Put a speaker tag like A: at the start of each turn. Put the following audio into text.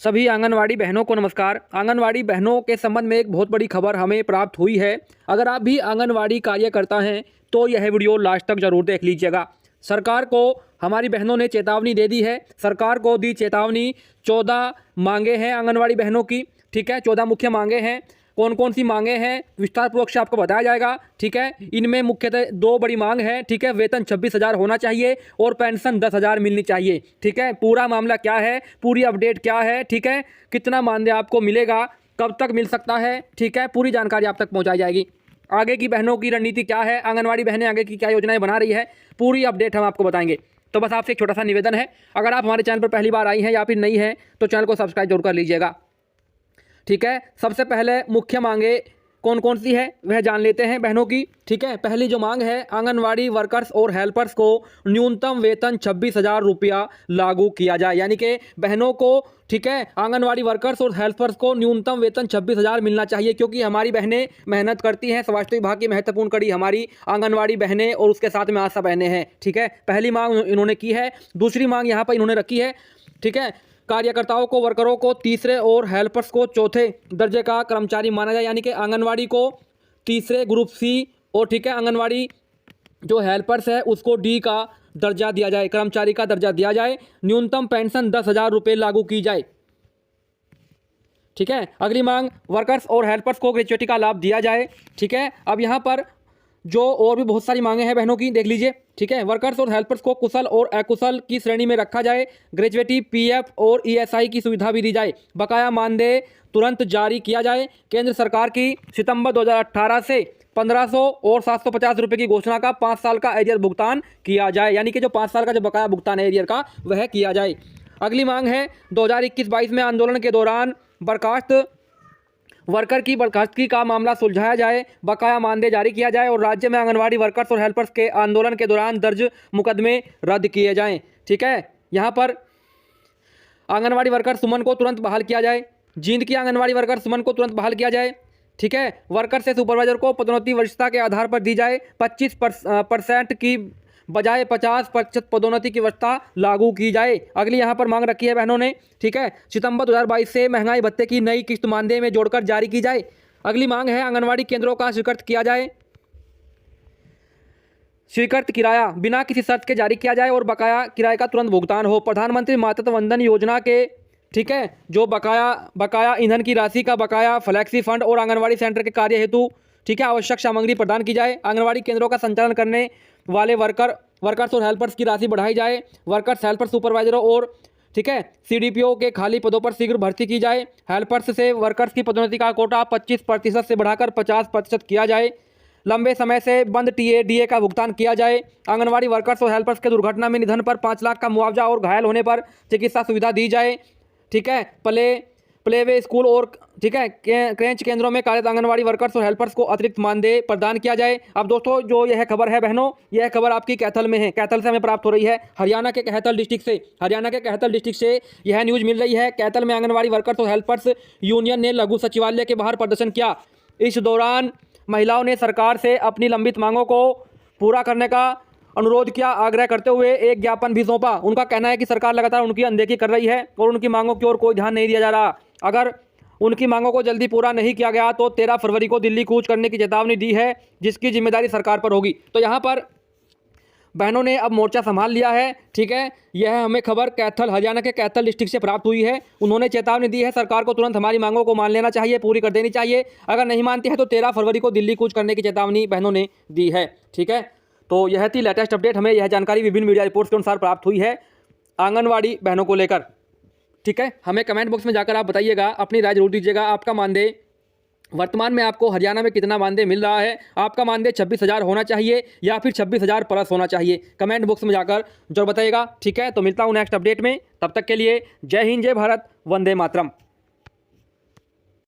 A: सभी आंगनवाड़ी बहनों को नमस्कार। आंगनवाड़ी बहनों के संबंध में एक बहुत बड़ी खबर हमें प्राप्त हुई है। अगर आप भी आंगनवाड़ी कार्यकर्ता हैं तो यह वीडियो लास्ट तक जरूर देख लीजिएगा। सरकार को हमारी बहनों ने चेतावनी दे दी है। सरकार को दी चेतावनी। 14 मांगे हैं आंगनवाड़ी बहनों की, ठीक है। 14 मुख्य मांगे हैं। कौन कौन सी मांगे हैं विस्तार पूर्वक से आपको बताया जाएगा, ठीक है। इनमें मुख्यतः 2 बड़ी मांग है, ठीक है। वेतन 26,000 होना चाहिए और पेंशन 10,000 मिलनी चाहिए, ठीक है। पूरा मामला क्या है, पूरी अपडेट क्या है, ठीक है। कितना मानदेय आपको मिलेगा, कब तक मिल सकता है, ठीक है। पूरी जानकारी आप तक पहुँचाई जाएगी। आगे की बहनों की रणनीति क्या है, आंगनवाड़ी बहनें आगे की क्या योजनाएं बना रही है, पूरी अपडेट हम आपको बताएंगे। तो बस आपसे एक छोटा सा निवेदन है, अगर आप हमारे चैनल पर पहली बार आई हैं या फिर नई हैं तो चैनल को सब्सक्राइब जरूर कर लीजिएगा, ठीक है। सबसे पहले मुख्य मांगे कौन कौन सी है वह जान लेते हैं बहनों की, ठीक है। पहली जो मांग है, आंगनवाड़ी वर्कर्स और हेल्पर्स को न्यूनतम वेतन 26,000 रुपया लागू किया जाए। यानी कि बहनों को, ठीक है, आंगनवाड़ी वर्कर्स और हेल्पर्स को न्यूनतम वेतन 26,000 मिलना चाहिए, क्योंकि हमारी बहनें मेहनत करती हैं। स्वास्थ्य विभाग की महत्वपूर्ण कड़ी हमारी आंगनवाड़ी बहनें और उसके साथ में आशा बहनें हैं, ठीक है। पहली मांग इन्होंने की है। दूसरी मांग यहाँ पर इन्होंने रखी है, ठीक है, कार्यकर्ताओं को, वर्करों को तीसरे और हेल्पर्स को चौथे दर्जे का कर्मचारी माना जाए। यानी कि आंगनवाड़ी को तीसरे ग्रुप सी और, ठीक है, आंगनवाड़ी जो हेल्पर्स है उसको डी का दर्जा दिया जाए, कर्मचारी का दर्जा दिया जाए। न्यूनतम पेंशन 10,000 रुपये लागू की जाए, ठीक है। अगली मांग, वर्कर्स और हेल्पर्स को ग्रेच्युटी का लाभ दिया जाए, ठीक है। अब यहाँ पर जो और भी बहुत सारी मांगे हैं बहनों की, देख लीजिए, ठीक है। वर्कर्स और हेल्पर्स को कुशल और अकुशल की श्रेणी में रखा जाए। ग्रेच्युटी, पीएफ और ईएसआई की सुविधा भी दी जाए। बकाया मानदेय तुरंत जारी किया जाए। केंद्र सरकार की सितंबर 2018 से 1500 और 750 रुपये की घोषणा का 5 साल का एरियर भुगतान किया जाए। यानी कि जो 5 साल का जो बकाया भुगतान है एरियर का, वह किया जाए। अगली मांग है, 2021-22 में आंदोलन के दौरान बर्खास्त वर्कर की बर्खास्तगी का मामला सुलझाया जाए। बकाया मानदेय जारी किया जाए और राज्य में आंगनवाड़ी वर्कर्स और हेल्पर्स के आंदोलन के दौरान दर्ज मुकदमे रद्द किए जाएं, ठीक है। यहाँ पर आंगनवाड़ी वर्कर सुमन को तुरंत बहाल किया जाए। जींद की आंगनवाड़ी वर्कर सुमन को तुरंत बहाल किया जाए, ठीक है। वर्कर से सुपरवाइजर को पदोन्नति वरिष्ठता के आधार पर दी जाए। 25% की बजाय 50% पदोन्नति की व्यवस्था लागू की जाए। अगली यहाँ पर मांग रखी है बहनों ने, ठीक है, सितंबर 2022 से महंगाई भत्ते की नई किस्त मानदेय में जोड़कर जारी की जाए। अगली मांग है, आंगनवाड़ी केंद्रों का स्वीकृत किया जाए, स्वीकृत किराया बिना किसी शर्त के जारी किया जाए और बकाया किराए का तुरंत भुगतान हो। प्रधानमंत्री मातृत्व वंदन योजना के, ठीक है, जो बकाया ईंधन की राशि का बकाया, फ्लैक्सी फंड और आंगनवाड़ी सेंटर के कार्य हेतु, ठीक है, आवश्यक सामग्री प्रदान की जाए। आंगनवाड़ी केंद्रों का संचालन करने वाले वर्कर्स और हेल्पर्स की राशि बढ़ाई जाए। वर्कर्स, हेल्पर्स, सुपरवाइजरों और, ठीक है, सीडीपीओ के खाली पदों पर शीघ्र भर्ती की जाए। हेल्पर्स से वर्कर्स की पदोन्नति का कोटा 25% से बढ़ाकर 50% किया जाए। लंबे समय से बंद डीए का भुगतान किया जाए। आंगनवाड़ी वर्कर्स और हेल्पर्स के दुर्घटना में निधन पर 5 लाख का मुआवजा और घायल होने पर चिकित्सा सुविधा दी जाए, ठीक है। प्लेवे स्कूल और, ठीक है, क्रेंच केंद्रों में कार्यरत आंगनवाड़ी वर्कर्स और हेल्पर्स को अतिरिक्त मानदेय प्रदान किया जाए। अब दोस्तों, जो यह खबर है बहनों, यह खबर आपकी कैथल में है। कैथल से हमें प्राप्त हो रही है, हरियाणा के कैथल डिस्ट्रिक्ट से यह न्यूज़ मिल रही है। कैथल में आंगनवाड़ी वर्कर्स और हेल्पर्स यूनियन ने लघु सचिवालय के बाहर प्रदर्शन किया। इस दौरान महिलाओं ने सरकार से अपनी लंबित मांगों को पूरा करने का अनुरोध किया। आग्रह करते हुए एक ज्ञापन भी सौंपा। उनका कहना है कि सरकार लगातार उनकी अनदेखी कर रही है और उनकी मांगों की ओर कोई ध्यान नहीं दिया जा रहा। अगर उनकी मांगों को जल्दी पूरा नहीं किया गया तो 13 फरवरी को दिल्ली कूच करने की चेतावनी दी है, जिसकी जिम्मेदारी सरकार पर होगी। तो यहाँ पर बहनों ने अब मोर्चा संभाल लिया है, ठीक है। यह हमें खबर हरियाणा के कैथल डिस्ट्रिक्ट से प्राप्त हुई है। उन्होंने चेतावनी दी है, सरकार को तुरंत हमारी मांगों को मान लेना चाहिए, पूरी कर देनी चाहिए। अगर नहीं मानती है तो 13 फरवरी को दिल्ली कूच करने की चेतावनी बहनों ने दी है, ठीक है। तो यह थी लेटेस्ट अपडेट। हमें यह जानकारी विभिन्न मीडिया रिपोर्ट्स के अनुसार प्राप्त हुई है आंगनवाड़ी बहनों को लेकर, ठीक है। हमें कमेंट बॉक्स में जाकर आप बताइएगा, अपनी राय जरूर दीजिएगा। आपका मानदेय वर्तमान में आपको हरियाणा में कितना मानदेय मिल रहा है? आपका मानदेय 26,000 होना चाहिए या फिर 26,000 प्लस होना चाहिए? कमेंट बॉक्स में जाकर जरूर बताइएगा, ठीक है। तो मिलता हूँ नेक्स्ट अपडेट में, तब तक के लिए जय हिंद, जय भारत, वंदे मातरम।